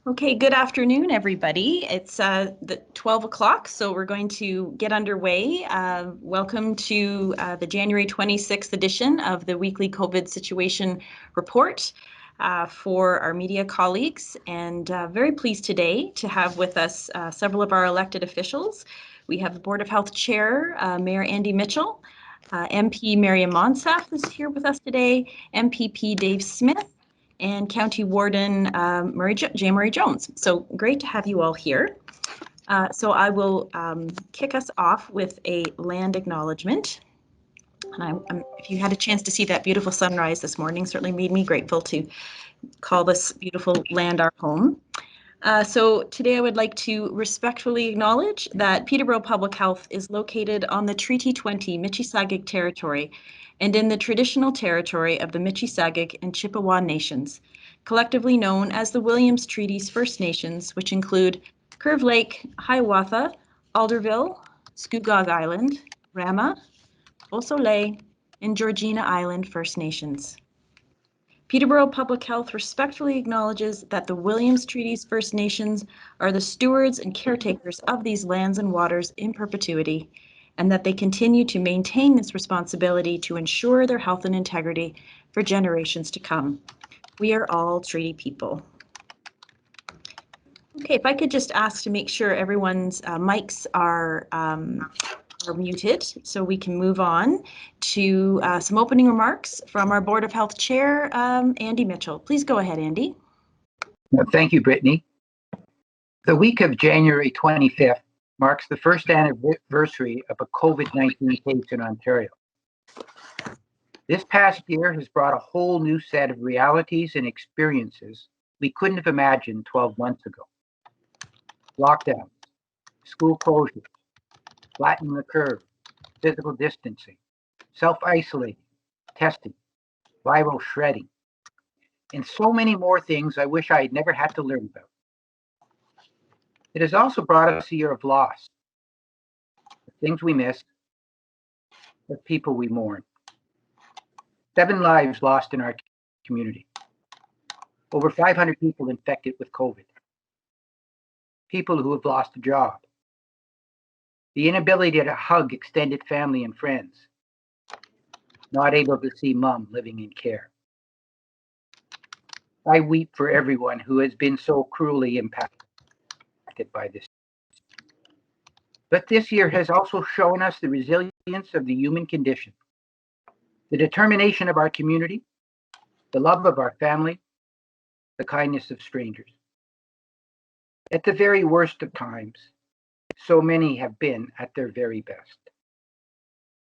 Okay, good afternoon, everybody. It's the 12 o'clock, so we're going to get underway. Welcome to the January 26th edition of the weekly COVID situation report for our media colleagues. And very pleased today to have with us several of our elected officials. We have the Board of Health Chair, Mayor Andy Mitchell, MP Miriam Monsaf is here with us today, MPP Dave Smith, and County Warden Jay Murray Jones. So great to have you all here. So I will kick us off with a land acknowledgement. And if you had a chance to see that beautiful sunrise this morning, certainly made me grateful to call this beautiful land our home. So today I would like to respectfully acknowledge that Peterborough Public Health is located on the Treaty 20 Michi-Saugig territory and in the traditional territory of the Michi-Saugig and Chippewa Nations, collectively known as the Williams Treaties First Nations, which include Curve Lake, Hiawatha, Alderville, Scugog Island, Rama, Beau Soleil, and Georgina Island First Nations. Peterborough Public Health respectfully acknowledges that the Williams Treaties First Nations are the stewards and caretakers of these lands and waters in perpetuity, and that they continue to maintain this responsibility to ensure their health and integrity for generations to come. We are all treaty people. Okay, if I could just ask to make sure everyone's mics are muted so we can move on to some opening remarks from our Board of Health Chair, Andy Mitchell. Please go ahead, Andy. Well, thank you, Brittany. The week of January 25th marks the first anniversary of a COVID-19 case in Ontario. This past year has brought a whole new set of realities and experiences we couldn't have imagined 12 months ago. Lockdowns, school closures, flattening the curve, physical distancing, self-isolating, testing, viral shredding, and so many more things I wish I had never had to learn about. It has also brought us a year of loss, the things we miss, the people we mourn. 7 lives lost in our community. Over 500 people infected with COVID. People who have lost a job. The inability to hug extended family and friends. Not able to see mom living in care. I weep for everyone who has been so cruelly impacted by this. But this year has also shown us the resilience of the human condition, the determination of our community, the love of our family, the kindness of strangers. At the very worst of times, so many have been at their very best.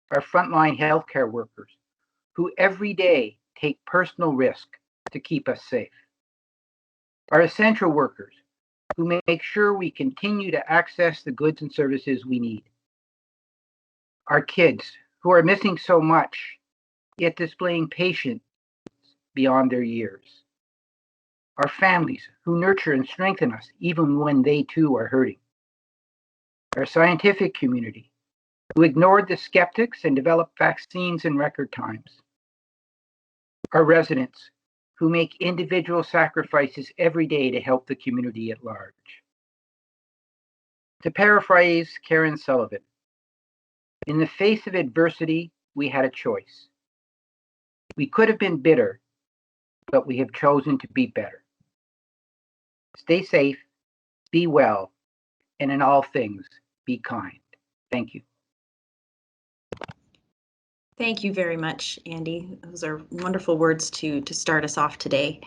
Our frontline healthcare workers, who every day take personal risk to keep us safe. Our essential workers, who make sure we continue to access the goods and services we need. Our kids, who are missing so much, yet displaying patience beyond their years. Our families, who nurture and strengthen us even when they too are hurting. Our scientific community, who ignored the skeptics and developed vaccines in record times. Our residents, who make individual sacrifices every day to help the community at large. To paraphrase Karen Sullivan, in the face of adversity, we had a choice. We could have been bitter, but we have chosen to be better. Stay safe, be well, and in all things, be kind. Thank you. Thank you very much, Andy. Those are wonderful words to start us off today.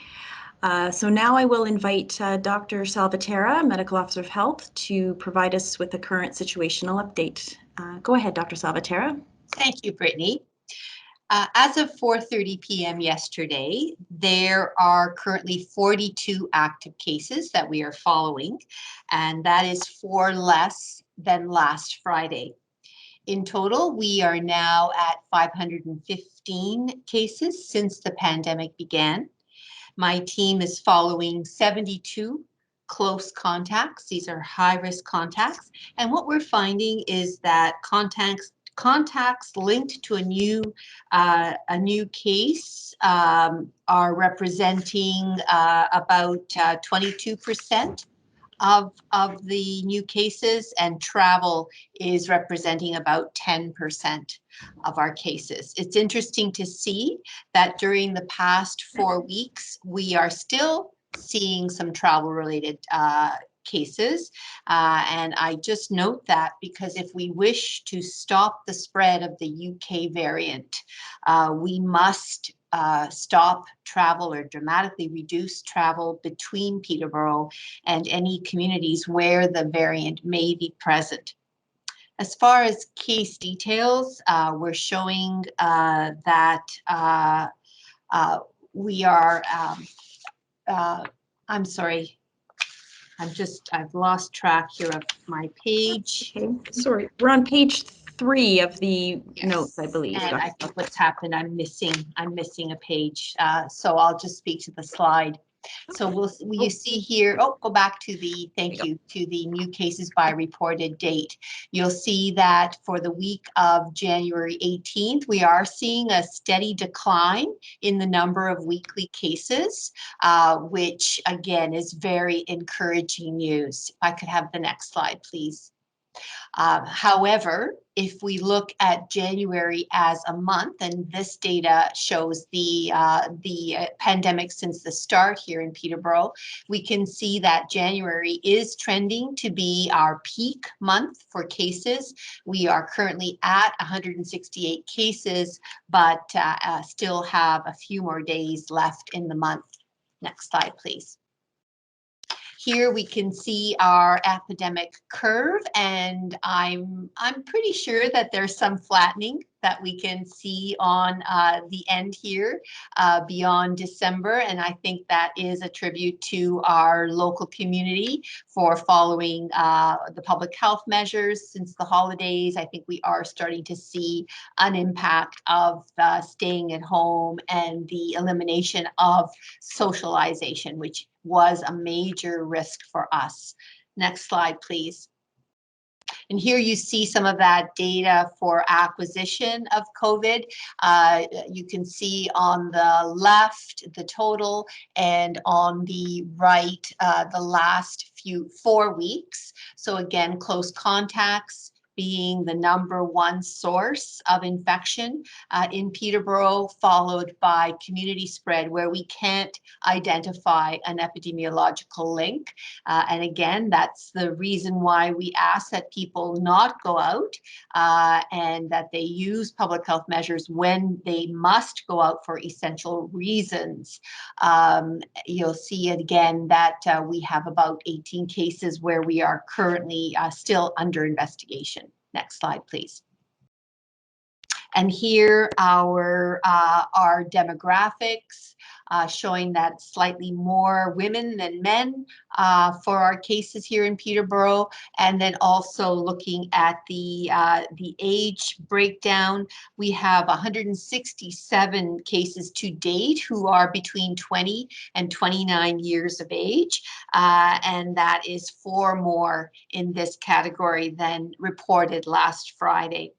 So now I will invite Dr. Salvatierra, Medical Officer of Health, to provide us with a current situational update. Go ahead, Dr. Salvatierra. Thank you, Brittany. As of 4:30 p.m. yesterday, there are currently 42 active cases that we are following, and that is 4 less than last Friday. In total, we are now at 515 cases since the pandemic began. My team is following 72 close contacts. These are high-risk contacts. And what we're finding is that contacts contacts linked to a new case are representing about 22% of the new cases, and travel is representing about 10% of our cases. It's interesting to see that during the past 4 weeks, we are still seeing some travel-related cases. And I just note that because if we wish to stop the spread of the UK variant, we must stop travel or dramatically reduce travel between Peterborough and any communities where the variant may be present. As far as case details, we're showing that we are, I'm sorry, I've lost track here of my page. Okay, sorry, we're on page 3 of the Yes. notes, I believe. And I think what's happened, I'm missing a page. So I'll just speak to the slide. So you see here, go back to the, thank you, to the new cases by reported date. You'll see that for the week of January 18th, we are seeing a steady decline in the number of weekly cases, which again is very encouraging news. If I could have the next slide, please. However, if we look at January as a month, and this data shows the pandemic since the start here in Peterborough, we can see that January is trending to be our peak month for cases. We are currently at 168 cases, but still have a few more days left in the month. Next slide, please. Here we can see our epidemic curve, and I'm pretty sure that there's some flattening that we can see on the end here beyond December, and I think that is a tribute to our local community for following the public health measures since the holidays. I think we are starting to see an impact of staying at home and the elimination of socialization, which was a major risk for us. Next slide, please. And here you see some of that data for acquisition of COVID. You can see on the left the total, and on the right the last 4 weeks. So again, close contacts being the #1 source of infection in Peterborough, followed by community spread where we can't identify an epidemiological link. And again, that's the reason why we ask that people not go out and that they use public health measures when they must go out for essential reasons. You'll see again that we have about 18 cases where we are currently still under investigation. Next slide, please. And here our demographics showing that slightly more women than men for our cases here in Peterborough, and then also looking at the age breakdown. We have 167 cases to date who are between 20 and 29 years of age, and that is 4 more in this category than reported last Friday.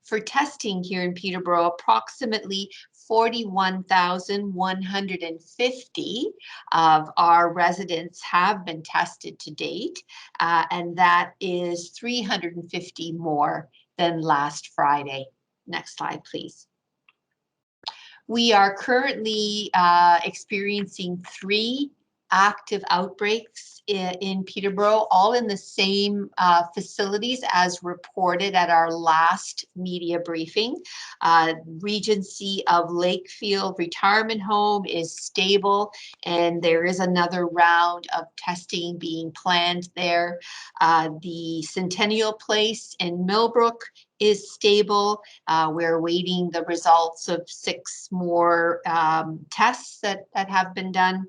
For testing here in Peterborough, approximately 41,150 of our residents have been tested to date, and that is 350 more than last Friday. Next slide, please. We are currently experiencing 3 active outbreaks in Peterborough, all in the same facilities as reported at our last media briefing. Regency of Lakefield Retirement Home is stable, and there is another round of testing being planned there. The Centennial Place in Millbrook is stable. We're awaiting the results of 6 more tests that have been done.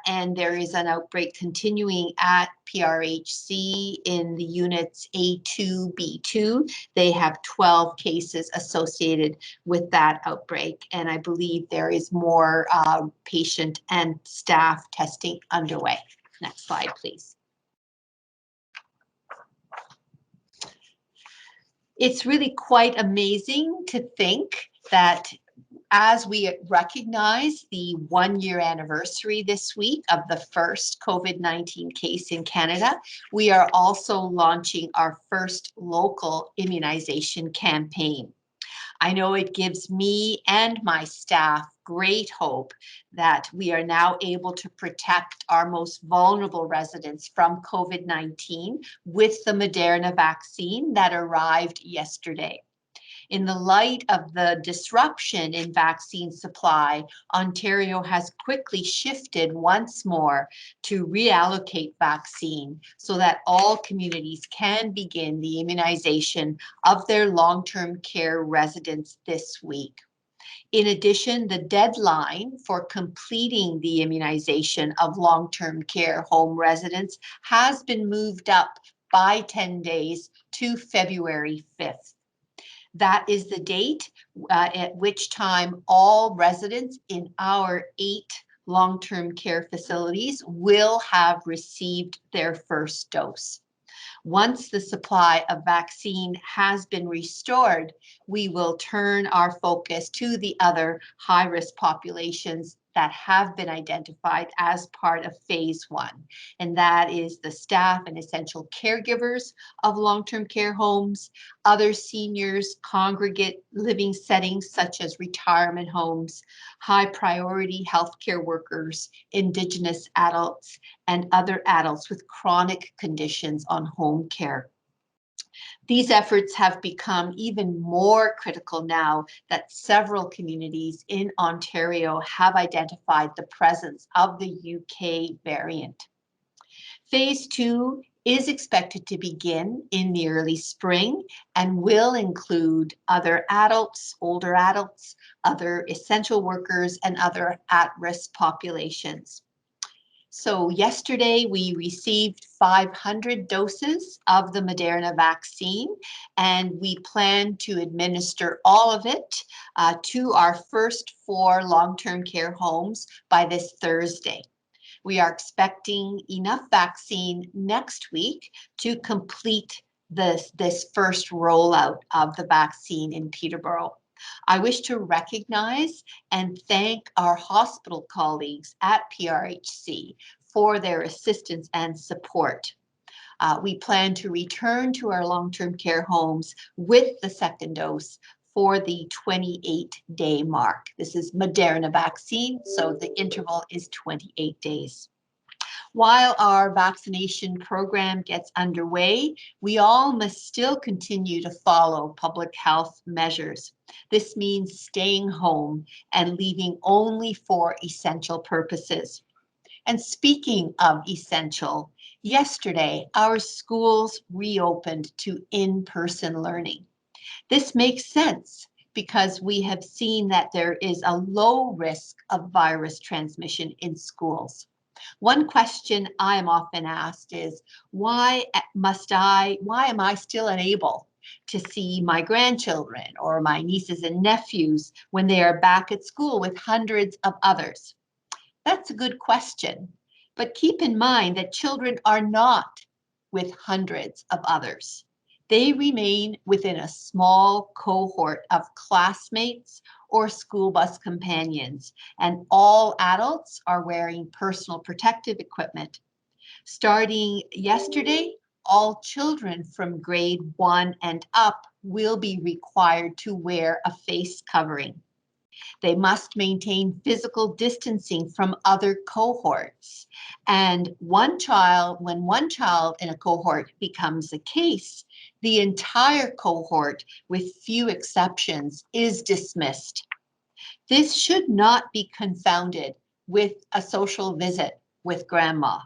And there is an outbreak continuing at PRHC in the units A2, B2. They have 12 cases associated with that outbreak, and I believe there is more patient and staff testing underway. Next slide, please. It's really quite amazing to think that as we recognize the 1-year anniversary this week of the first COVID-19 case in Canada, we are also launching our first local immunization campaign. I know it gives me and my staff great hope that we are now able to protect our most vulnerable residents from COVID-19 with the Moderna vaccine that arrived yesterday. In the light of the disruption in vaccine supply, Ontario has quickly shifted once more to reallocate vaccine so that all communities can begin the immunization of their long-term care residents this week. In addition, the deadline for completing the immunization of long-term care home residents has been moved up by 10 days to February 5th. That is the date at which time all residents in our 8 long-term care facilities will have received their first dose. Once the supply of vaccine has been restored, we will turn our focus to the other high-risk populations that have been identified as part of phase 1. And that is the staff and essential caregivers of long-term care homes, other seniors, congregate living settings such as retirement homes, high priority healthcare workers, Indigenous adults, and other adults with chronic conditions on home care. These efforts have become even more critical now that several communities in Ontario have identified the presence of the UK variant. Phase 2 is expected to begin in the early spring and will include other adults, older adults, other essential workers, and other at-risk populations. So yesterday we received 500 doses of the Moderna vaccine, and we plan to administer all of it to our first 4 long-term care homes by this Thursday. We are expecting enough vaccine next week to complete this first rollout of the vaccine in Peterborough. I wish to recognize and thank our hospital colleagues at PRHC for their assistance and support. We plan to return to our long-term care homes with the second dose for the 28-day mark. This is Moderna vaccine, so the interval is 28 days. While our vaccination program gets underway, we all must still continue to follow public health measures. This means staying home and leaving only for essential purposes. And speaking of essential, yesterday our schools reopened to in-person learning. This makes sense because we have seen that there is a low risk of virus transmission in schools. One question I am often asked is, why am I still unable to see my grandchildren or my nieces and nephews when they are back at school with hundreds of others? That's a good question, but keep in mind that children are not with hundreds of others. They remain within a small cohort of classmates or school bus companions, and all adults are wearing personal protective equipment. Starting yesterday, all children from grade 1 and up will be required to wear a face covering. They must maintain physical distancing from other cohorts. And when one child in a cohort becomes a case, the entire cohort, with few exceptions, is dismissed. This should not be confounded with a social visit with grandma.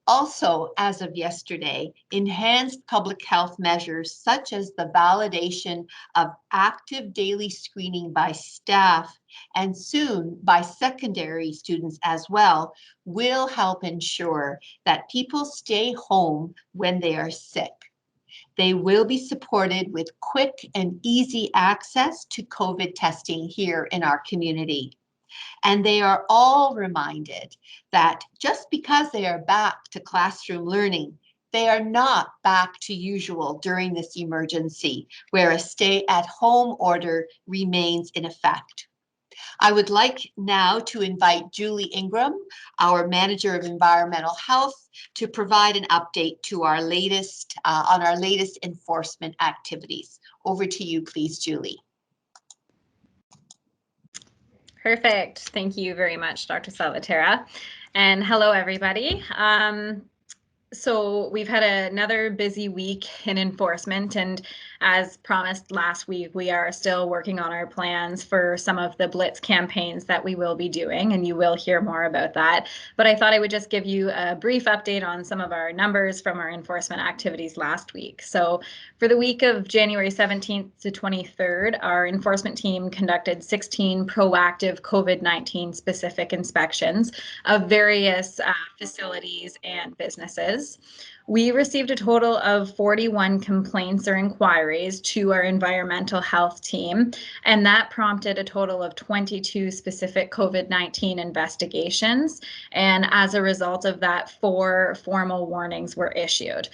Also, as of yesterday, enhanced public health measures such as the validation of active daily screening by staff and soon by secondary students as well will help ensure that people stay home when they are sick. They will be supported with quick and easy access to COVID testing here in our community. And they are all reminded that just because they are back to classroom learning they are not back to usual during this emergency, where a stay-at-home order remains in effect. I would like now to invite Julie Ingram, our Manager of Environmental Health, to provide an update to our latest on our latest enforcement activities. Over to you, please, Julie. Perfect. Thank you very much, Dr. Salvatierra. And hello, everybody. So we've had another busy week in enforcement, and as promised last week, we are still working on our plans for some of the Blitz campaigns that we will be doing, and you will hear more about that. But I thought I would just give you a brief update on some of our numbers from our enforcement activities last week. So for the week of January 17th to 23rd, our enforcement team conducted 16 proactive COVID-19 specific inspections of various facilities and businesses. We received a total of 41 complaints or inquiries to our environmental health team, and that prompted a total of 22 specific COVID-19 investigations. And as a result of that, 4 formal warnings were issued.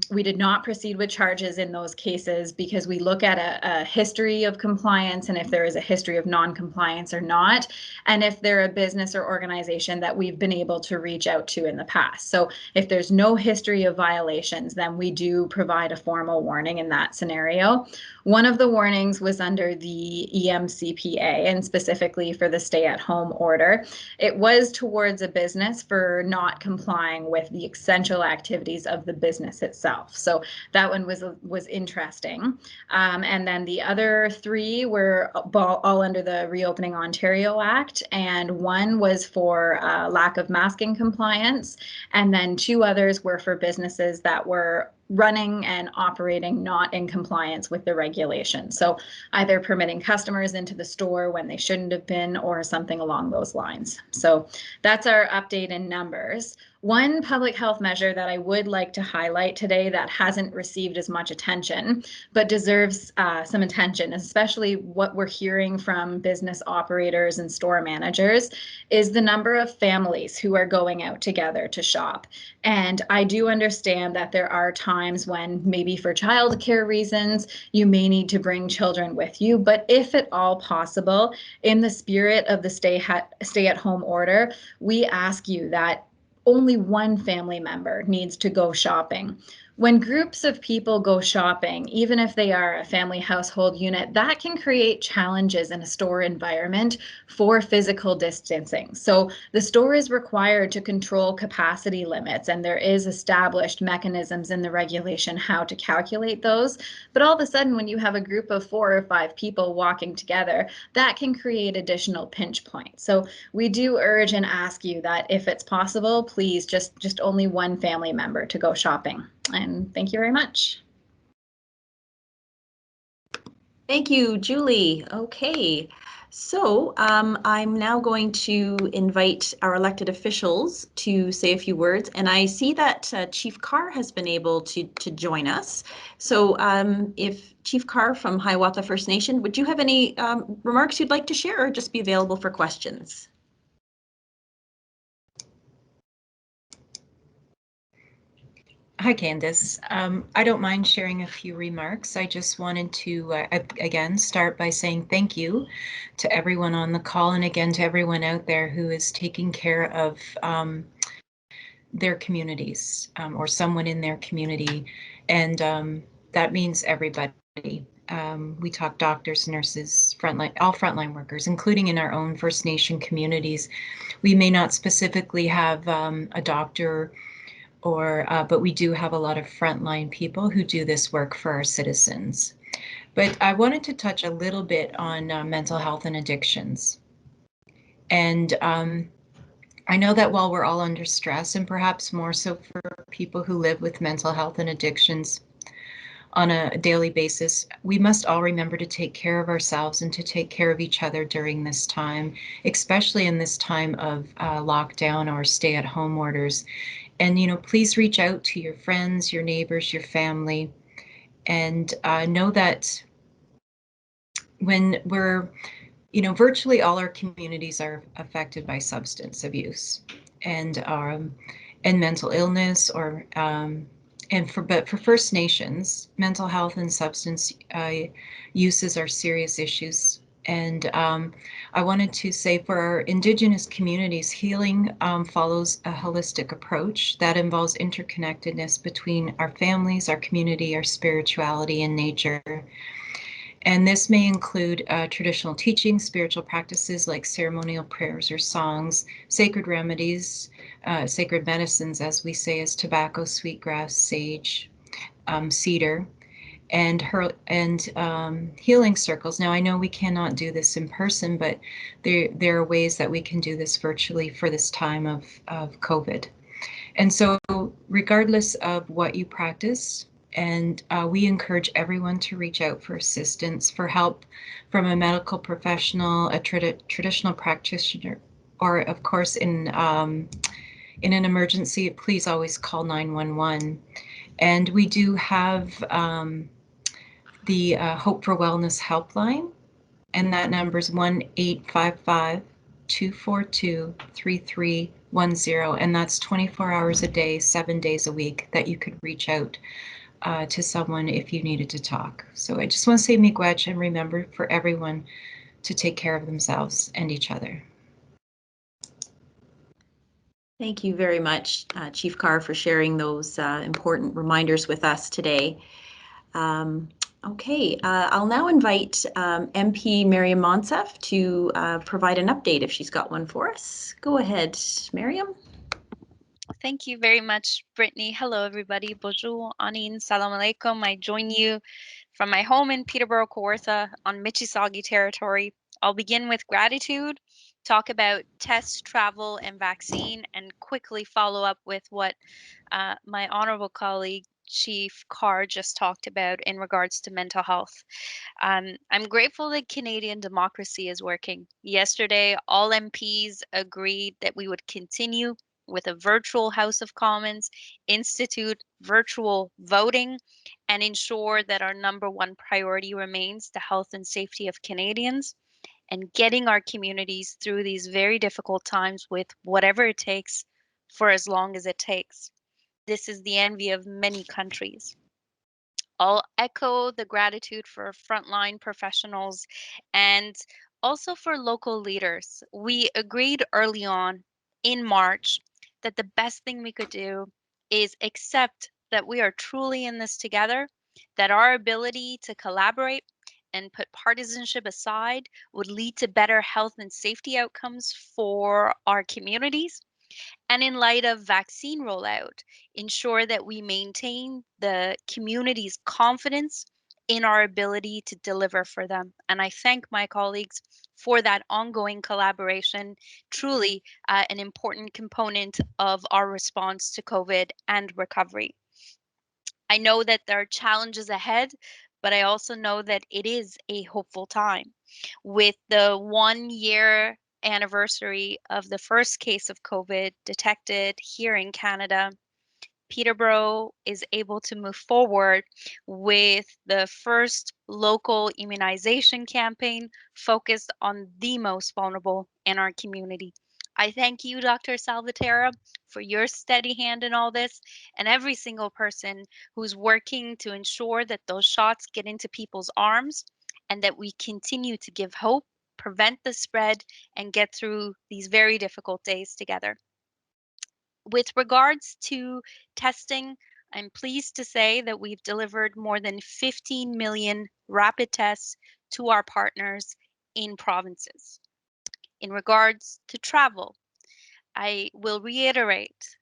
We did not proceed with charges in those cases because we look at a history of compliance and if there is a history of non-compliance or not, and if they're a business or organization that we've been able to reach out to in the past. So if there's no history of violations, then we do provide a formal warning in that scenario. One of the warnings was under the EMCPA and specifically for the stay-at-home order. It was towards a business for not complying with the essential activities of the business itself. So that one was interesting. And then the other 3 were all under the Reopening Ontario Act, and one was for lack of masking compliance, and then 2 others were for businesses that were running and operating not in compliance with the regulations. So either permitting customers into the store when they shouldn't have been or something along those lines. So that's our update in numbers. One public health measure that I would like to highlight today that hasn't received as much attention, but deserves some attention, especially what we're hearing from business operators and store managers, is the number of families who are going out together to shop. And I do understand that there are times when maybe for childcare reasons, you may need to bring children with you, but if at all possible, in the spirit of the stay-at-home order, we ask you that only one family member needs to go shopping. When groups of people go shopping, even if they are a family household unit, that can create challenges in a store environment for physical distancing. So the store is required to control capacity limits, and there is established mechanisms in the regulation how to calculate those. But all of a sudden, when you have a group of 4 or 5 people walking together, that can create additional pinch points. So we do urge and ask you that if it's possible, please just only one family member to go shopping. And thank you very much. Thank you, Julie. Okay, so I'm now going to invite our elected officials to say a few words, and I see that Chief Carr has been able to join us. So if Chief Carr from Hiawatha First Nation, would you have any remarks you'd like to share, or just be available for questions? Hi, Candace. I don't mind sharing a few remarks. I just wanted to, again, start by saying thank you to everyone on the call, and again to everyone out there who is taking care of their communities or someone in their community. And that means everybody. We talk doctors, nurses, all frontline workers, including in our own First Nation communities. We may not specifically have a doctor but we do have a lot of frontline people who do this work for our citizens. But I wanted to touch a little bit on mental health and addictions. And I know that while we're all under stress, and perhaps more so for people who live with mental health and addictions on a daily basis, we must all remember to take care of ourselves and to take care of each other during this time, especially in this time of lockdown or stay-at-home orders. And, please reach out to your friends, your neighbors, your family, and know that when we're, virtually all our communities are affected by substance abuse. And and mental illness, or but for First Nations, mental health and substance uses are serious issues. And I wanted to say for our Indigenous communities, healing follows a holistic approach that involves interconnectedness between our families, our community, our spirituality, and nature. And this may include traditional teachings, spiritual practices like ceremonial prayers or songs, sacred remedies, sacred medicines, as we say, as tobacco, sweetgrass, sage, cedar, and healing circles. Now, I know we cannot do this in person, but there are ways that we can do this virtually for this time of COVID. And so, regardless of what you practice, and we encourage everyone to reach out for assistance, for help from a medical professional, a traditional practitioner, or of course in an emergency, please always call 911. And we do have the Hope for Wellness helpline, and that number is 1-855-242-3310, and that's 24 hours a day, 7 days a week that you could reach out to someone if you needed to talk. So I just want to say miigwech, and remember for everyone to take care of themselves and each other. Thank you very much, Chief Carr, for sharing those important reminders with us today. Okay, I'll now invite MP Miriam Monsef to provide an update if she's got one for us. Go ahead, Miriam. Thank you very much, Brittany. Hello, everybody. Bonjour, Anin, salam alaikum. I join you from my home in Peterborough, Kawartha on Mississauga territory. I'll begin with gratitude, talk about test, travel, and vaccine, and quickly follow up with what my honorable colleague, Chief Carr, just talked about in regards to mental health. I'm grateful that Canadian democracy is working. Yesterday, all MPs agreed that we would continue with a virtual House of Commons, institute virtual voting, and ensure that our number one priority remains the health and safety of Canadians and getting our communities through these very difficult times with whatever it takes for as long as it takes. This is the envy of many countries. I'll echo the gratitude for frontline professionals and also for local leaders. We agreed early on in March that the best thing we could do is accept that we are truly in this together, that our ability to collaborate and put partisanship aside would lead to better health and safety outcomes for our communities. And in light of vaccine rollout, ensure that we maintain the community's confidence in our ability to deliver for them. And I thank my colleagues for that ongoing collaboration, truly an important component of our response to COVID and recovery. I know that there are challenges ahead, but I also know that it is a hopeful time. With the 1 year anniversary of the first case of COVID detected here in Canada, Peterborough is able to move forward with the first local immunization campaign focused on the most vulnerable in our community. I thank you, Dr. Salvatierra, for your steady hand in all this, and every single person who's working to ensure that those shots get into people's arms and that we continue to give hope, prevent the spread, and get through these very difficult days together. With regards to testing, I'm pleased to say that we've delivered more than 15 million rapid tests to our partners in provinces. In regards to travel, I will reiterate,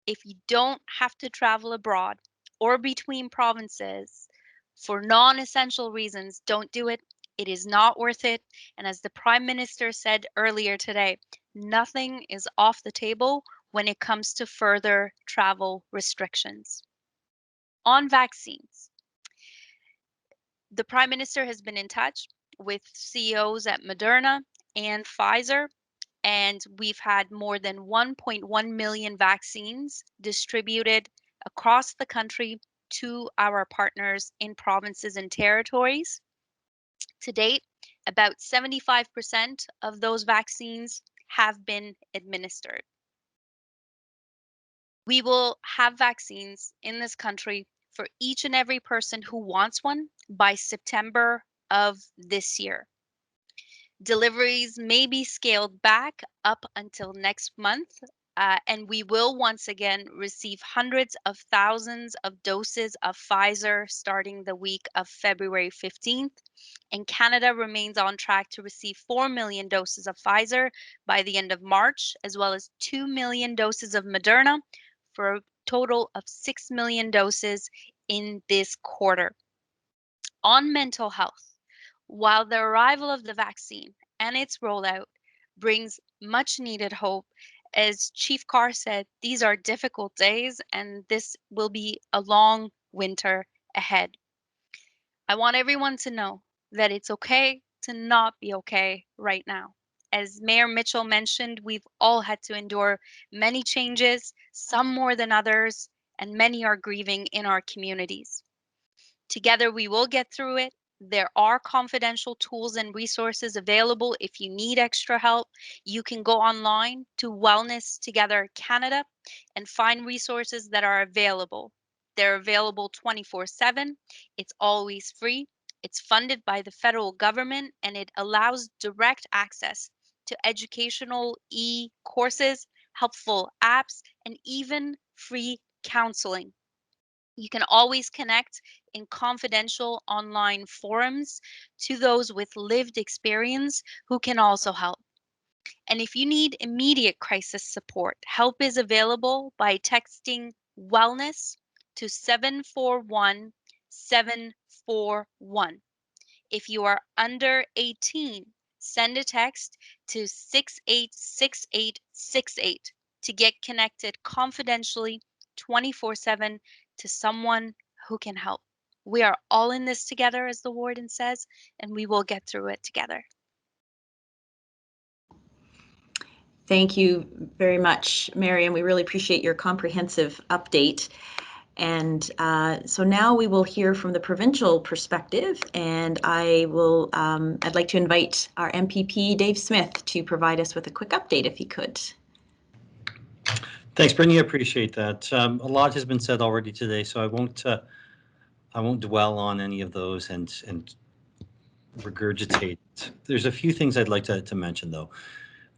if you don't have to travel abroad or between provinces for non-essential reasons, don't do it. It is not worth it. And as the Prime Minister said earlier today, nothing is off the table when it comes to further travel restrictions. On vaccines, the Prime Minister has been in touch with CEOs at Moderna and Pfizer, and we've had more than 1.1 million vaccines distributed across the country to our partners in provinces and territories. To date, about 75% of those vaccines have been administered. We will have vaccines in this country for each and every person who wants one by September of this year. Deliveries may be scaled back up until next month, and we will once again receive hundreds of thousands of doses of Pfizer starting the week of February 15th. And Canada remains on track to receive 4 million doses of Pfizer by the end of March, as well as 2 million doses of Moderna, for a total of 6 million doses in this quarter. On mental health, while the arrival of the vaccine and its rollout brings much needed hope, as Chief Carr said, these are difficult days and this will be a long winter ahead. I want everyone to know that it's okay to not be okay right now. As Mayor Mitchell mentioned, we've all had to endure many changes, some more than others, and many are grieving in our communities. Together, we will get through it. There are confidential tools and resources available if you need extra help. You can go online to Wellness Together Canada and find resources that are available. They're available 24/7. It's always free. It's funded by the federal government and it allows direct access to educational e-courses, helpful apps, and even free counseling. You can always connect in confidential online forums to those with lived experience who can also help. And if you need immediate crisis support, help is available by texting wellness to 741 741. If you are under 18, send a text to 686868 to get connected confidentially 24/7 to someone who can help. We are all in this together, as the warden says, and we will get through it together. Thank you very much, Mariam. We really appreciate your comprehensive update. And so now we will hear from the provincial perspective, and I'd like to invite our MPP, Dave Smith, to provide us with a quick update if he could. Thanks, Brittany. I appreciate that. A lot has been said already today, so I won't dwell on any of those and regurgitate. There's a few things I'd like to mention, though.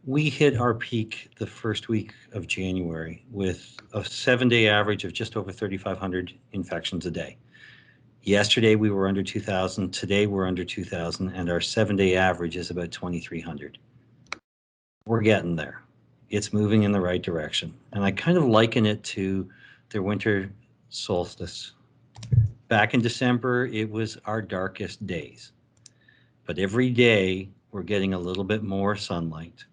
We hit our peak the first week of January with a 7-day average of just over 3,500 infections a day. Yesterday, we were under 2,000. Today, we're under 2,000, and our 7-day average is about 2,300. We're getting there. It's moving in the right direction. And I kind of liken it to the winter solstice. Back in December, it was our darkest days. But every day, we're getting a little bit more sunlight.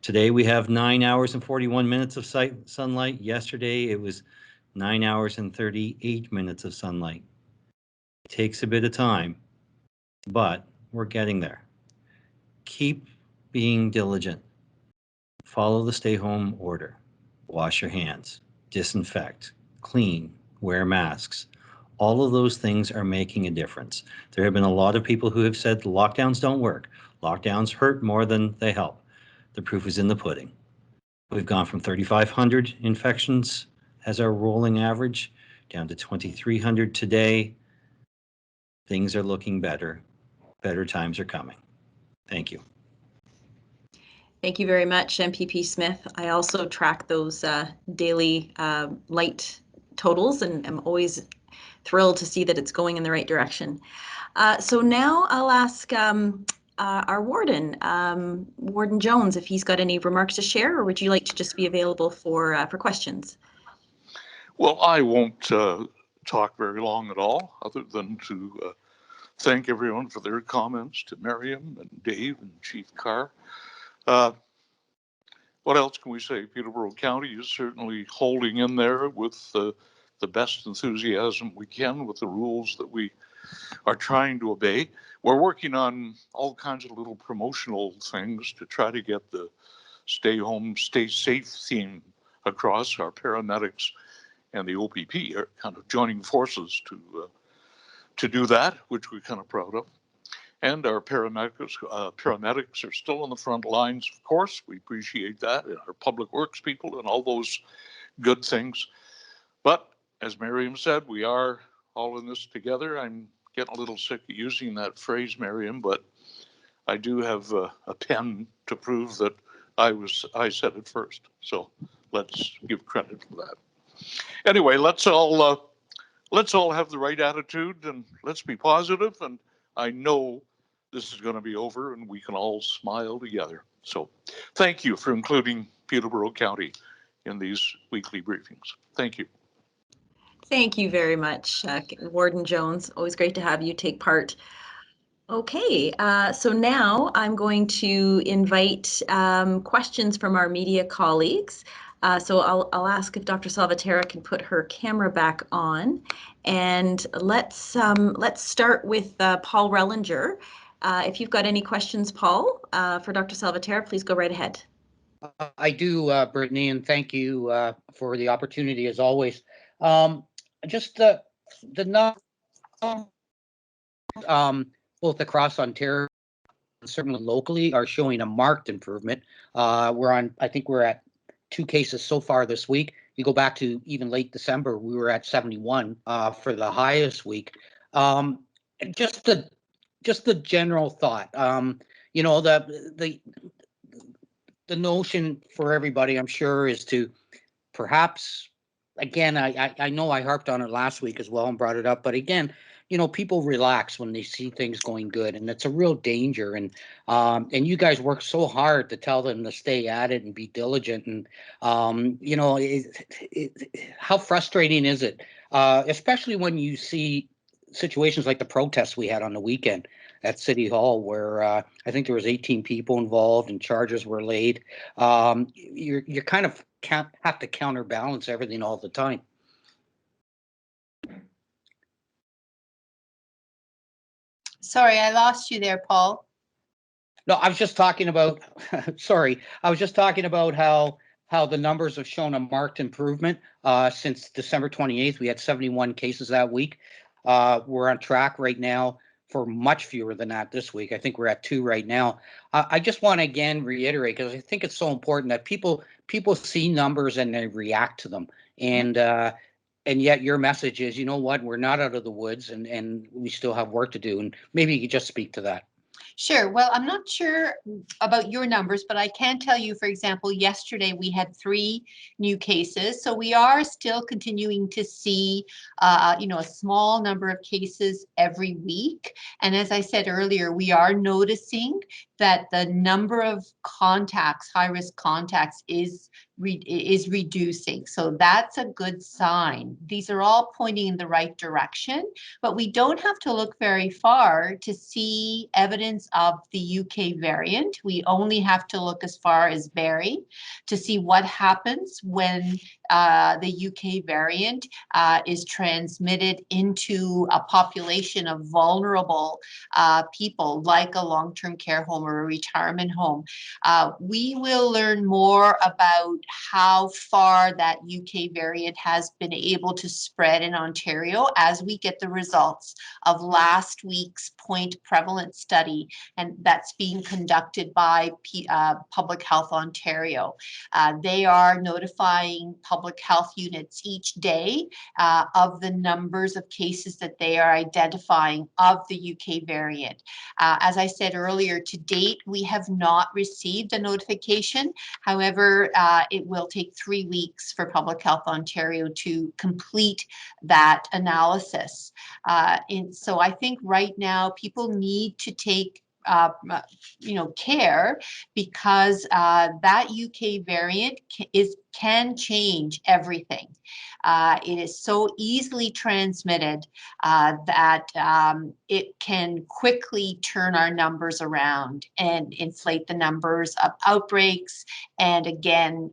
Today we have 9 hours and 41 minutes of sunlight. Yesterday it was 9 hours and 38 minutes of sunlight. It takes a bit of time, but we're getting there. Keep being diligent. Follow the stay home order. Wash your hands, disinfect, clean, wear masks. All of those things are making a difference. There have been a lot of people who have said lockdowns don't work. Lockdowns hurt more than they help. The proof is in the pudding. We've gone from 3,500 infections as our rolling average down to 2,300 today. Things are looking better. Better times are coming. Thank you. Thank you very much, MPP Smith. I also track those daily light totals and am always thrilled to see that it's going in the right direction. So now I'll ask our warden, Warden Jones, if he's got any remarks to share, or would you like to just be available for questions? Well, I won't talk very long at all, other than to thank everyone for their comments, to Mariam and Dave and Chief Carr. What else can we say? Peterborough County is certainly holding in there with the best enthusiasm we can with the rules that we are trying to obey. We're working on all kinds of little promotional things to try to get the stay home, stay safe theme across. Our paramedics and the OPP are kind of joining forces to do that, which we're kind of proud of. And our paramedics are still on the front lines, of course. We appreciate that. And our public works people and all those good things. But as Miriam said, we are all in this together. I'm getting a little sick of using that phrase, Miriam, but I do have a pen to prove that I said it first. So let's give credit for that. Anyway, let's all have the right attitude and let's be positive. And I know this is going to be over and we can all smile together. So thank you for including Peterborough County in these weekly briefings. Thank you. Thank you very much, Warden Jones. Always great to have you take part. Okay, so now I'm going to invite questions from our media colleagues. So I'll ask if Dr. Salvatierra can put her camera back on, and let's start with Paul Rellinger. If you've got any questions, Paul, for Dr. Salvatierra, please go right ahead. I do, Brittany, and thank you for the opportunity as always. Just the both across Ontario and certainly locally are showing a marked improvement. I think we're at 2 cases so far this week. You go back to even late December, we were at 71 for the highest week. Just the general thought, you know, the notion for everybody, I'm sure, is to perhaps, again, I know I harped on it last week as well and brought it up, but again, you know, people relax when they see things going good, and it's a real danger. And you guys work so hard to tell them to stay at it and be diligent. And you know, how frustrating is it, especially when you see situations like the protests we had on the weekend at City Hall, where I think there was 18 people involved and charges were laid. You kind of have to counterbalance everything all the time. Sorry, I lost you there, Paul. No, I was just talking about, sorry, I was just talking about how the numbers have shown a marked improvement since December 28th. We had 71 cases that week. We're on track right now for much fewer than that this week. I think we're at 2 right now. I just want to again reiterate, because I think it's so important that people see numbers and they react to them. And yet your message is, you know what, we're not out of the woods, and we still have work to do. And maybe you could just speak to that. Sure. Well, I'm not sure about your numbers, but I can tell you, for example, yesterday we had 3 new cases. So we are still continuing to see, you know, a small number of cases every week. And as I said earlier, we are noticing that the number of contacts, high-risk contacts, is reducing. So that's a good sign. These are all pointing in the right direction, but we don't have to look very far to see evidence of the UK variant. We only have to look as far as Barrie to see what happens when the UK variant is transmitted into a population of vulnerable people, like a long-term care home or a retirement home. We will learn more about how far that UK variant has been able to spread in Ontario as we get the results of last week's point prevalence study, and that's being conducted by Public Health Ontario. They are notifying public health units each day of the numbers of cases that they are identifying of the UK variant. As I said earlier, to date, we have not received a notification. However, it will take 3 weeks for Public Health Ontario to complete that analysis. So I think right now people need to take you know, care, because that UK variant can change everything. It is so easily transmitted that it can quickly turn our numbers around and inflate the numbers of outbreaks, and again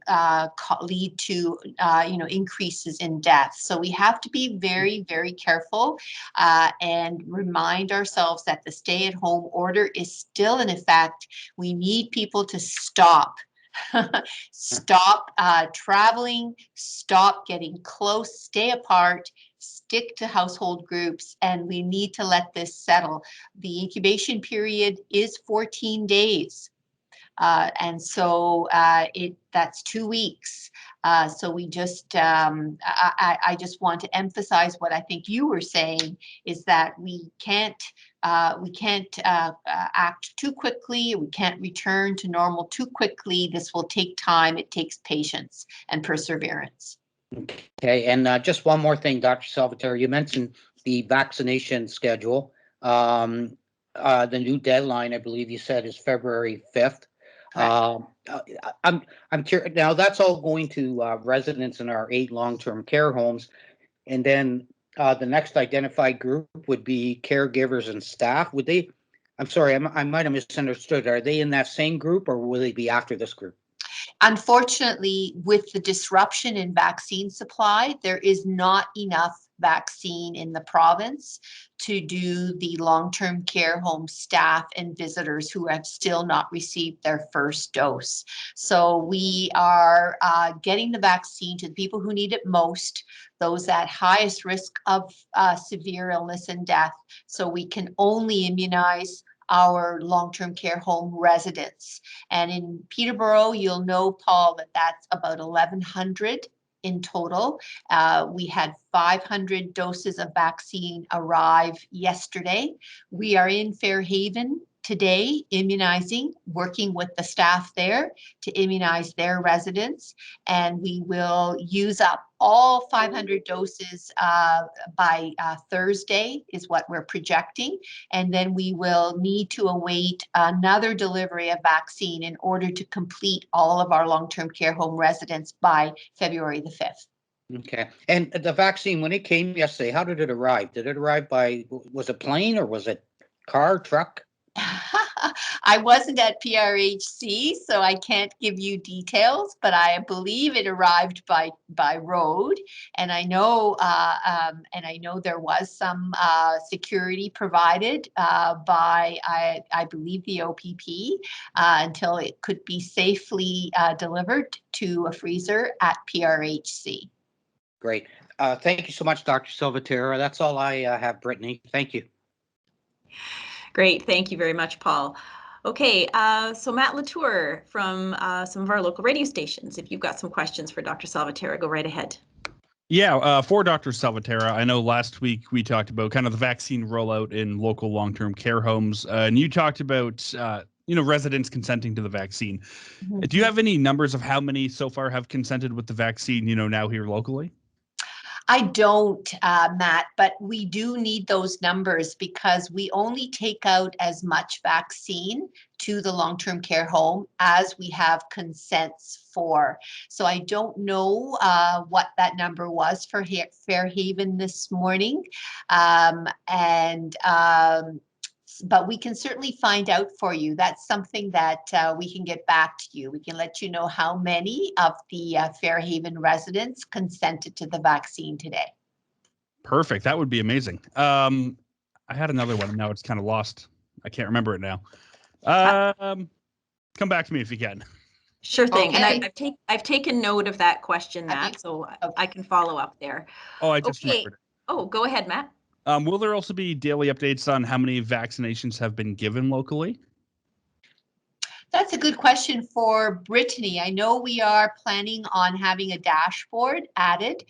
lead to you know, increases in deaths. So we have to be very, very careful and remind ourselves that the stay-at-home order is still in effect. We need people to stop. Stop traveling, stop getting close, stay apart, stick to household groups, and we need to let this settle. The incubation period is 14 days. And so that's 2 weeks. So we just, I just want to emphasize what I think you were saying, is that we can't act too quickly. We can't return to normal too quickly. This will take time. It takes patience and perseverance. Okay, and just one more thing, Dr. Salvatore, you mentioned the vaccination schedule. The new deadline, I believe you said, is February 5th. I'm curious now. That's all going to residents in our 8 long-term care homes, and then the next identified group would be caregivers and staff. Would they? I'm sorry, I might have misunderstood. Are they in that same group, or will they be after this group? Unfortunately, with the disruption in vaccine supply, there is not enough vaccine in the province to do the long-term care home staff and visitors who have still not received their first dose. So we are getting the vaccine to the people who need it most, those at highest risk of severe illness and death. So we can only immunize our long-term care home residents. And in Peterborough, you'll know, Paul, that that's about 1,100 in total. We had 500 doses of vaccine arrive yesterday. We are in Fairhaven today immunizing, working with the staff there to immunize their residents. And we will use up all 500 doses by Thursday is what we're projecting. And then we will need to await another delivery of vaccine in order to complete all of our long-term care home residents by February the 5th. Okay. And the vaccine, when it came yesterday, how did it arrive? Did it arrive by, was it plane or was it car, truck? I wasn't at PRHC, so I can't give you details, but I believe it arrived by road, and I know there was some security provided by I believe the OPP until it could be safely delivered to a freezer at PRHC. Great. Thank you so much, Dr. Salvatore. That's all I have, Brittany. Thank you. Great, thank you very much, Paul. Okay, so Matt Latour from some of our local radio stations. If you've got some questions for Dr. Salvatore, go right ahead. Yeah, for Dr. Salvatore, I know last week we talked about kind of the vaccine rollout in local long-term care homes, and you talked about residents consenting to the vaccine. Mm-hmm. Do you have any numbers of how many so far have consented with the vaccine, now here locally? I don't, Matt, but we do need those numbers because we only take out as much vaccine to the long-term care home as we have consents for. So I don't know what that number was for Fairhaven this morning. But we can certainly find out for you. That's something that we can get back to you. We can let you know how many of the Fairhaven residents consented to the vaccine today. Perfect. That would be amazing. I had another one and now it's kind of lost. I can't remember it now. Come back to me if you can. Sure thing. Okay. And I've taken note of that question, Matt, so I can follow up there. Oh, I just remembered it. Oh, go ahead, Matt. Will there also be daily updates on how many vaccinations have been given locally? That's a good question for Brittany. I know we are planning on having a dashboard added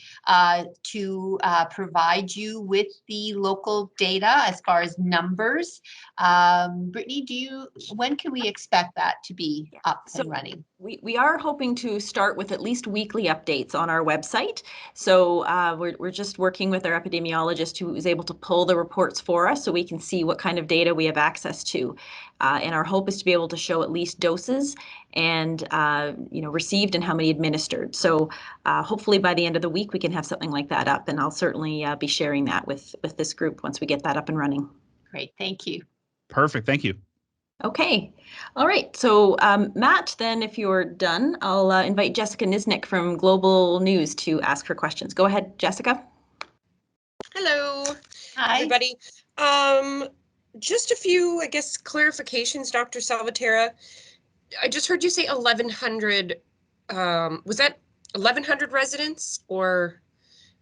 to provide you with the local data as far as numbers. Brittany, when can we expect that to be up and running? We are hoping to start with at least weekly updates on our website. So we're just working with our epidemiologist who is able to pull the reports for us so we can see what kind of data we have access to. And our hope is to be able to show at least doses and received and how many administered. So hopefully by the end of the week we can have something like that up, and I'll certainly be sharing that with this group once we get that up and running. Great, thank you. Perfect, thank you. Okay, all right. So Matt, then if you're done, I'll invite Jessica Nisnik from Global News to ask her questions. Go ahead, Jessica. Hello, Hi. everybody. Just a few, I guess, clarifications, Dr. Salvatore. I just heard you say 1,100. Was that 1,100 residents, or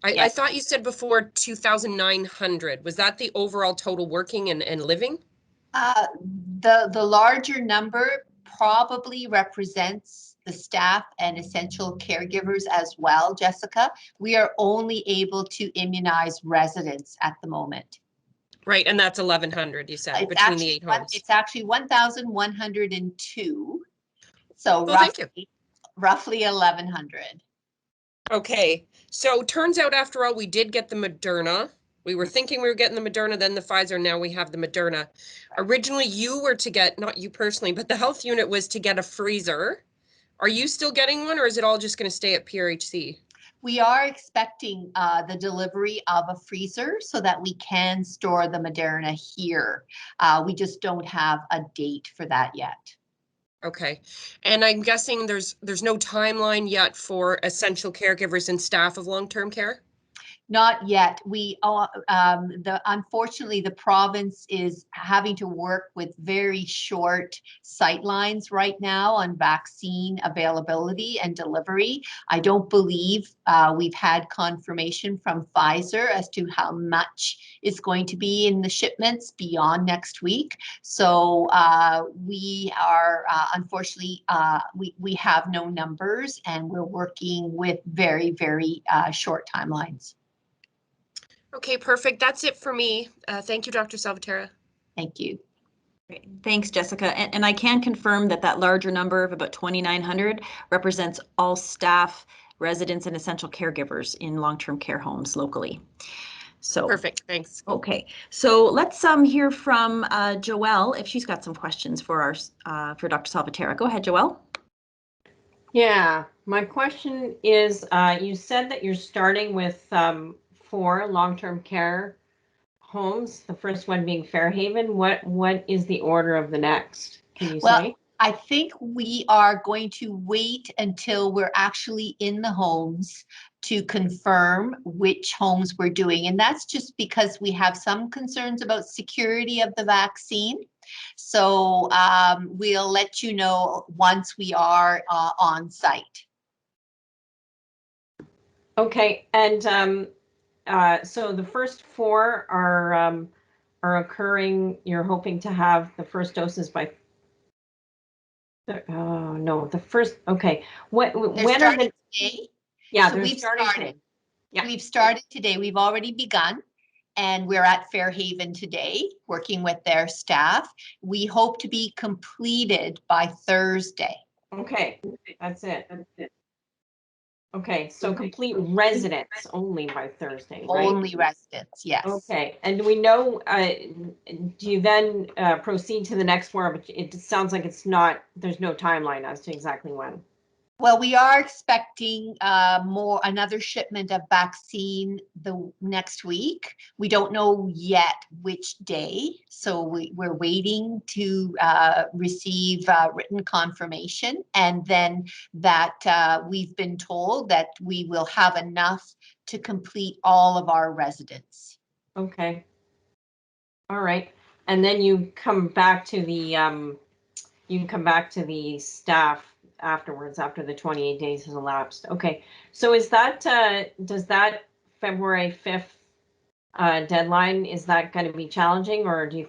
Yes. I thought you said before 2,900. Was that the overall total working and living? The larger number probably represents the staff and essential caregivers as well, Jessica. We are only able to immunize residents at the moment. Right, and that's 1,100, you said, It's between the actually 8 homes. It's actually 1,102. So Well, thank you. roughly 1,100. Okay, so turns out after all, we did get the Moderna. We were thinking we were getting the Moderna, then the Pfizer, now we have the Moderna. Originally, you were to get, not you personally, but the health unit was to get a freezer. Are you still getting one, or is it all just going to stay at PRHC? We are expecting the delivery of a freezer so that we can store the Moderna here. We just don't have a date for that yet. Okay, and I'm guessing there's no timeline yet for essential caregivers and staff of long-term care? Not yet. Unfortunately, the province is having to work with very short sight lines right now on vaccine availability and delivery. I don't believe we've had confirmation from Pfizer as to how much is going to be in the shipments beyond next week. So we are unfortunately, we have no numbers, and we're working with very, very short timelines. Okay, perfect. That's it for me. Thank you, Dr. Salvatierra. Thank you. Great. Thanks, Jessica. And I can confirm that that larger number of about 2,900 represents all staff, residents, and essential caregivers in long-term care homes locally. So Perfect. Thanks. okay, so let's hear from Joelle if she's got some questions for our for Dr. Salvatierra. Go ahead, Joelle. Yeah, my question is, you said that you're starting with 4 long-term care homes, the first one being Fairhaven. What is the order of the next? Can you say? I think we are going to wait until we're actually in the homes to confirm which homes we're doing. And that's just because we have some concerns about security of the vaccine. So we'll let you know once we are on site. Okay, and so the first 4 are occurring. You're hoping to have the first doses by. Oh no, the first. Okay, when are the? Today. Yeah, So they're we've starting. started. Yeah. We've started today. We've already begun. And we're at Fairhaven today, working with their staff. We hope to be completed by Thursday. Okay, that's it. Okay, so complete residents only by Thursday, right? Only residents, yes. Okay, and do we know, do you then proceed to the next 4, but it sounds like it's not, there's no timeline as to exactly when. Well, we are expecting another shipment of vaccine the next week. We don't know yet which day, so we're waiting to receive written confirmation, and then that we've been told that we will have enough to complete all of our residents. Okay. All right, and then you come back to the staff afterwards, after the 28 days has elapsed. Okay, so is that does that February 5th deadline, is that going to be challenging, or do you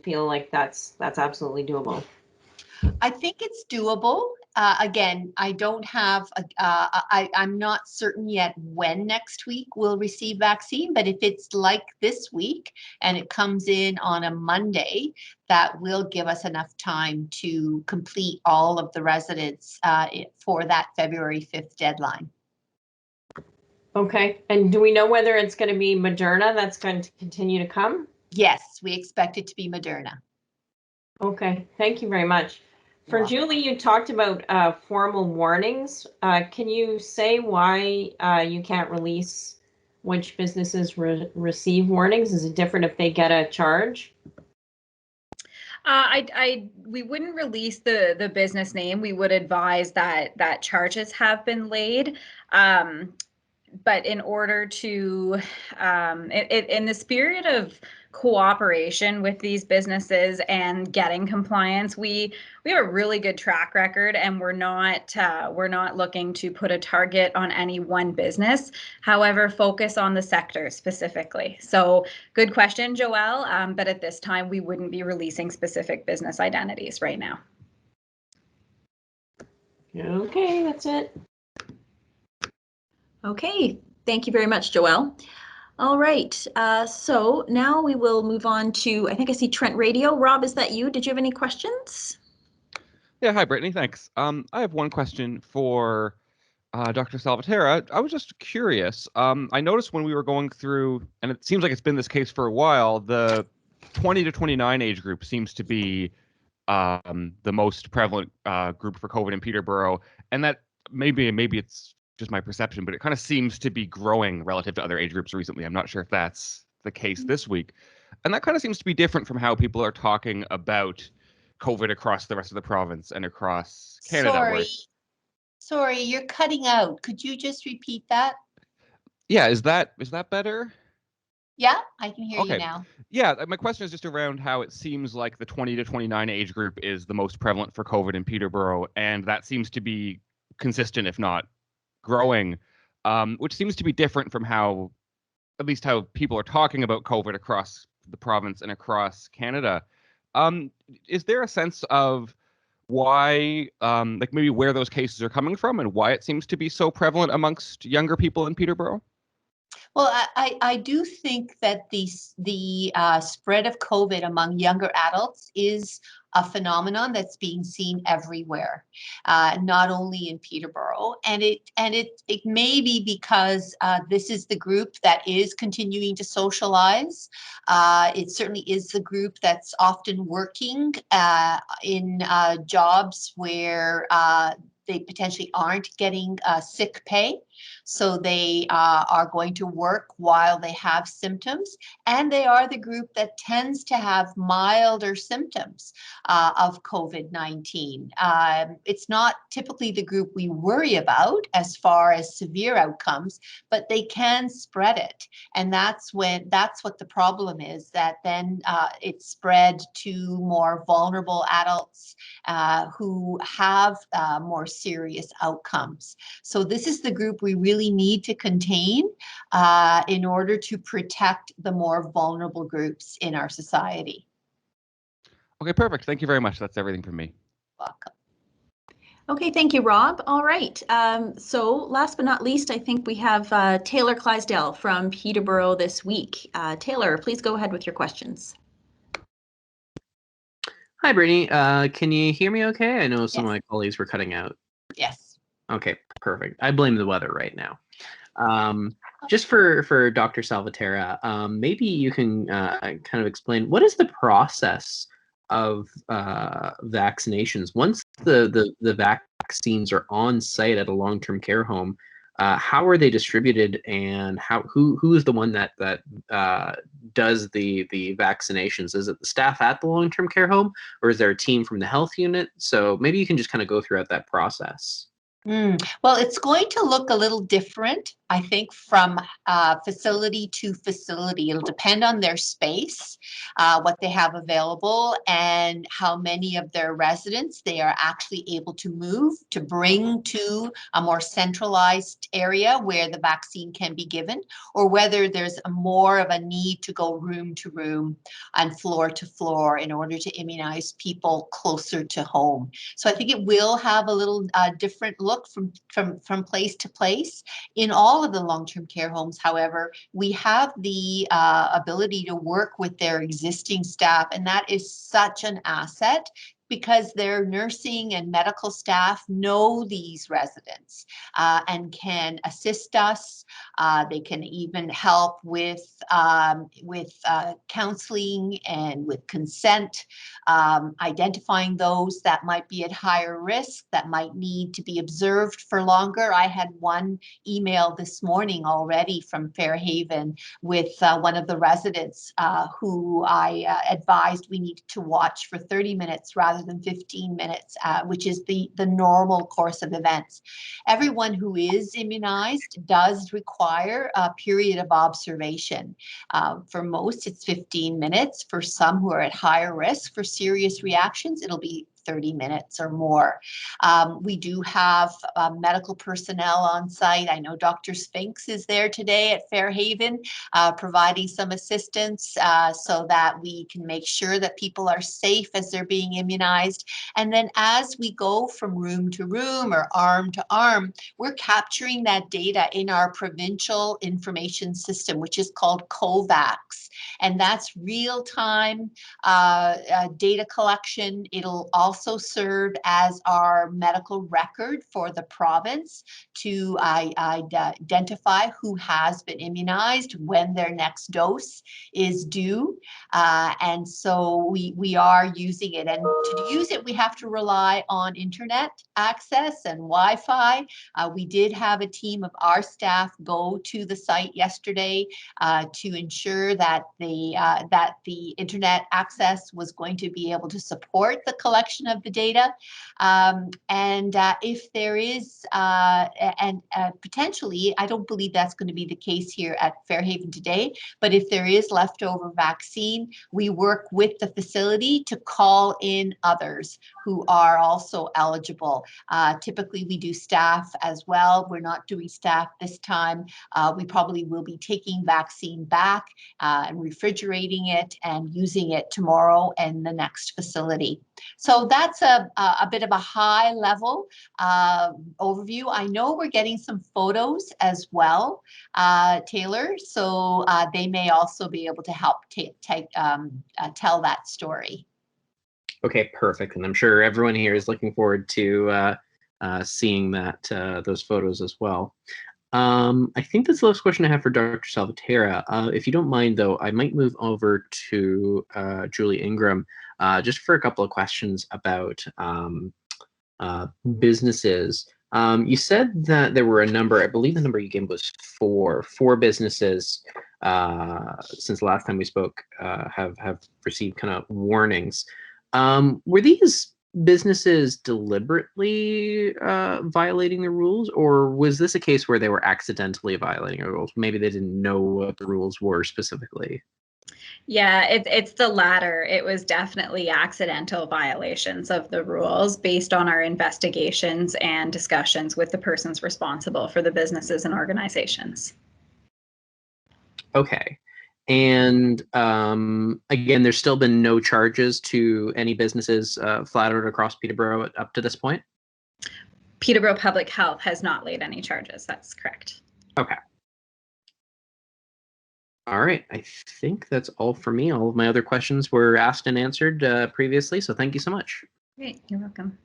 feel like that's absolutely doable? I think it's doable. Again, I don't have, I'm not certain yet when next week we'll receive vaccine, but if it's like this week and it comes in on a Monday, that will give us enough time to complete all of the residents for that February 5th deadline. Okay, and do we know whether it's going to be Moderna that's going to continue to come? Yes, we expect it to be Moderna. Okay, thank you very much. For Julie, you talked about formal warnings. Can you say why you can't release which businesses receive warnings? Is it different if they get a charge? We wouldn't release the business name. We would advise that charges have been laid. But in order to, in the spirit of cooperation with these businesses and getting compliance, we have a really good track record, and we're not looking to put a target on any one business. However, focus on the sector specifically. So, good question, Joelle. But at this time, we wouldn't be releasing specific business identities right now. Okay, that's it. Okay, thank you very much, Joelle. All right, so now we will move on to, I think I see Trent Radio. Rob, is that you? Did you have any questions? Yeah, hi, Brittany. Thanks. I have one question for Dr. Salvatera. I was just curious. I noticed when we were going through, and it seems like it's been this case for a while, the 20 to 29 age group seems to be the most prevalent group for COVID in Peterborough, and that maybe it's just my perception, but it kind of seems to be growing relative to other age groups recently. I'm not sure if that's the case this week, and that kind of seems to be different from how people are talking about COVID across the rest of the province and across Canada. Sorry, you're cutting out. Could you just repeat that? Yeah, is that better? Yeah, I can hear you Okay. now. Yeah, my question is just around how it seems like the 20 to 29 age group is the most prevalent for COVID in Peterborough, and that seems to be consistent, if not growing, which seems to be different from how, at least how people are talking about COVID across the province and across Canada. Is there a sense of why, like maybe where those cases are coming from and why it seems to be so prevalent amongst younger people in Peterborough? Well, I do think that the spread of COVID among younger adults is a phenomenon that's being seen everywhere, not only in Peterborough. And it may be because this is the group that is continuing to socialize. It certainly is the group that's often working in jobs where they potentially aren't getting sick pay. So they are going to work while they have symptoms. And they are the group that tends to have milder symptoms of COVID-19. It's not typically the group we worry about as far as severe outcomes, but they can spread it. And that's what the problem is, that then it's spread to more vulnerable adults who have more serious outcomes. So this is the group we really need to contain in order to protect the more vulnerable groups in our society. Okay, perfect. Thank you very much. That's everything from me. Welcome. Okay, thank you, Rob. All right, so last but not least, I think we have Taylor Clydesdale from Peterborough This Week. Taylor, please go ahead with your questions. Hi, Brittany. Can you hear me okay? I know some of Yes. my colleagues were cutting out. Yes. Okay, perfect. I blame the weather right now. Just for Dr. Salvatera, maybe you can kind of explain what is the process of vaccinations once the vaccines are on site at a long-term care home. How are they distributed, and who is the one that does the vaccinations? Is it the staff at the long-term care home, or is there a team from the health unit? So maybe you can just kind of go throughout that process. Well, it's going to look a little different, I think, from facility to facility. It'll depend on their space, what they have available, and how many of their residents they are actually able to move to bring to a more centralized area where the vaccine can be given, or whether there's more of a need to go room to room and floor to floor in order to immunize people closer to home. So I think it will have a little different look from place to place. In all of the long-term care homes, however, we have the ability to work with their existing staff, and that is such an asset because their nursing and medical staff know these residents and can assist us. They can even help with counseling and with consent, identifying those that might be at higher risk, that might need to be observed for longer. I had one email this morning already from Fairhaven with one of the residents who I advised we needed to watch for 30 minutes rather than 15 minutes, which is the normal course of events. Everyone who is immunized does require a period of observation. For most, it's 15 minutes. For some who are at higher risk for serious reactions, it'll be 30 minutes or more. We do have medical personnel on site. I know Dr. Spinks is there today at Fairhaven, providing some assistance so that we can make sure that people are safe as they're being immunized. And then as we go from room to room or arm to arm, we're capturing that data in our provincial information system, which is called COVAX. And that's real-time data collection. It'll also serve as our medical record for the province to identify who has been immunized, when their next dose is due. And so we are using it. And to use it, we have to rely on internet access and Wi-Fi. We did have a team of our staff go to the site yesterday to ensure that the internet access was going to be able to support the collection of the data. If there is, potentially, I don't believe that's going to be the case here at Fairhaven today, but if there is leftover vaccine, we work with the facility to call in others who are also eligible. Typically, we do staff as well. We're not doing staff this time. We probably will be taking vaccine back and refrigerating it and using it tomorrow in the next facility. So that's a bit of a high level overview. I know we're getting some photos as well, Taylor, so they may also be able to help tell that story. Okay, perfect. And I'm sure everyone here is looking forward to seeing that those photos as well. I think that's the last question I have for Dr. Salvatierra. If you don't mind, though, I might move over to Julie Ingram just for a couple of questions about businesses. You said that there were a number, I believe the number you gave was four businesses since the last time we spoke have received kind of warnings. Were these businesses deliberately violating the rules, or was this a case where they were accidentally violating the rules? Maybe they didn't know what the rules were specifically. Yeah, it's the latter. It was definitely accidental violations of the rules based on our investigations and discussions with the persons responsible for the businesses and organizations. Okay. And again, there's still been no charges to any businesses flattered across Peterborough up to this point? Peterborough Public Health has not laid any charges. That's correct. Okay. All right. I think that's all for me. All of my other questions were asked and answered previously, so thank you so much. Great. You're welcome.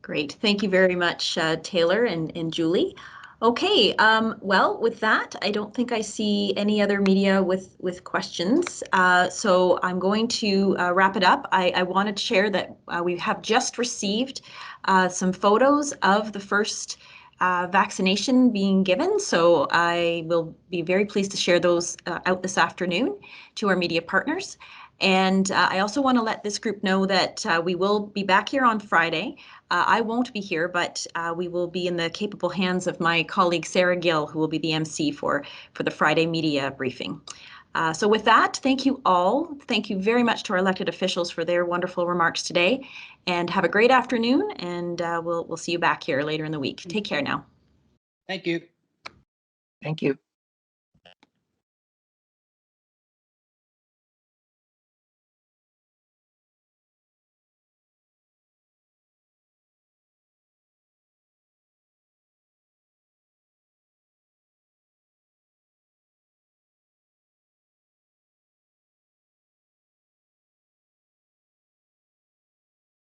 Great. Thank you very much, Taylor and Julie. Okay, well, with that, I don't think I see any other media with questions. So I'm going to wrap it up. I wanted to share that we have just received some photos of the first vaccination being given. So I will be very pleased to share those out this afternoon to our media partners. And I also want to let this group know that we will be back here on Friday. I won't be here, but we will be in the capable hands of my colleague Sarah Gill, who will be the MC for the Friday media briefing. So with that, thank you all. Thank you very much to our elected officials for their wonderful remarks today. And have a great afternoon, and we'll see you back here later in the week. Take care now. Thank you. Thank you.